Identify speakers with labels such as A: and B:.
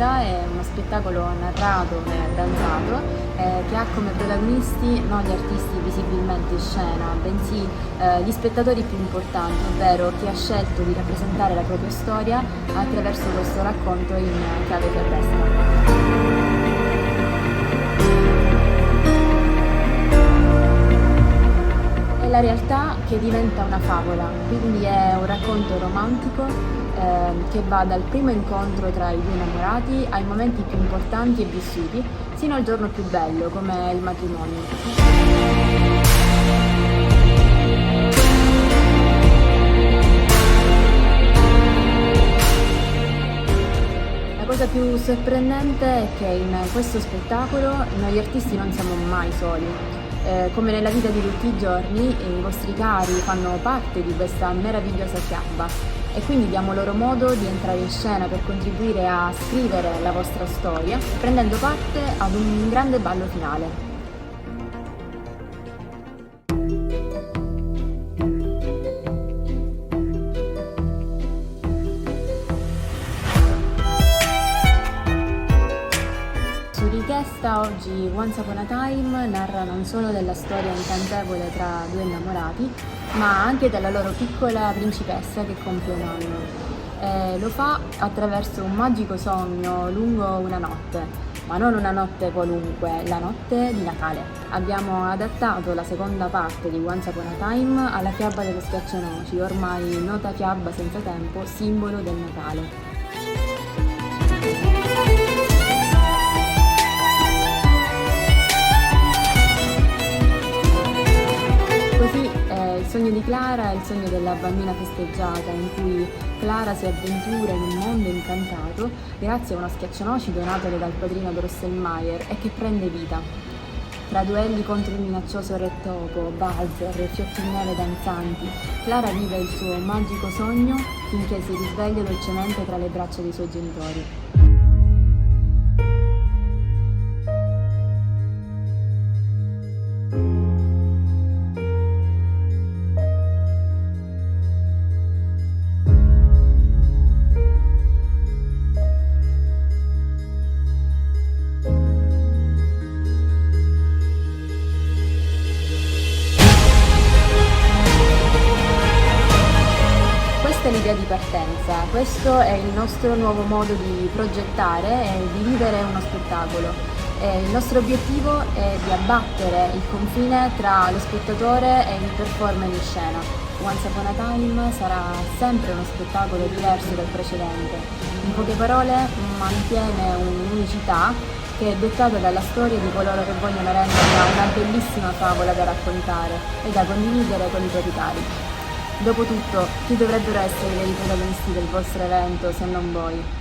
A: realtà è uno spettacolo narrato e danzato che ha come protagonisti non gli artisti visibilmente in scena, bensì gli spettatori più importanti, ovvero chi ha scelto di rappresentare la propria storia attraverso questo racconto in chiave fiabesca. È la realtà che diventa una favola, quindi è un racconto romantico che va dal primo incontro tra i due innamorati ai momenti più importanti e vissuti, sino al giorno più bello, come il matrimonio. La cosa più sorprendente è che in questo spettacolo noi artisti non siamo mai soli. Come nella vita di tutti i giorni, i vostri cari fanno parte di questa meravigliosa fiaba e quindi diamo loro modo di entrare in scena per contribuire a scrivere la vostra storia, prendendo parte ad un grande ballo finale. Su richiesta oggi Once Upon a Time narra non solo della storia incantevole tra due innamorati, ma anche della loro piccola principessa che compie un anno. Lo fa attraverso un magico sogno lungo una notte, ma non una notte qualunque, la notte di Natale. Abbiamo adattato la seconda parte di Once Upon a Time alla fiaba dello Schiaccianoci, ormai nota fiaba senza tempo, simbolo del Natale. Il sogno di Clara è il sogno della bambina festeggiata, in cui Clara si avventura in un mondo incantato grazie a uno schiaccianoci donatole dal padrino Drosselmayer e che prende vita. Tra duelli contro il minaccioso re topo, Bowser e fiocchi di neve danzanti, Clara vive il suo magico sogno finché si risveglia dolcemente tra le braccia dei suoi genitori. Questa è l'idea di partenza, questo è il nostro nuovo modo di progettare e di vivere uno spettacolo. Il nostro obiettivo è di abbattere il confine tra lo spettatore e il performer in scena. Once Upon a Time sarà sempre uno spettacolo diverso dal precedente. In poche parole, mantiene un'unicità che è dettata dalla storia di coloro che vogliono renderla una bellissima favola da raccontare e da condividere con i propri cari. Dopotutto, chi dovrebbero essere i veri protagonisti del vostro evento se non voi?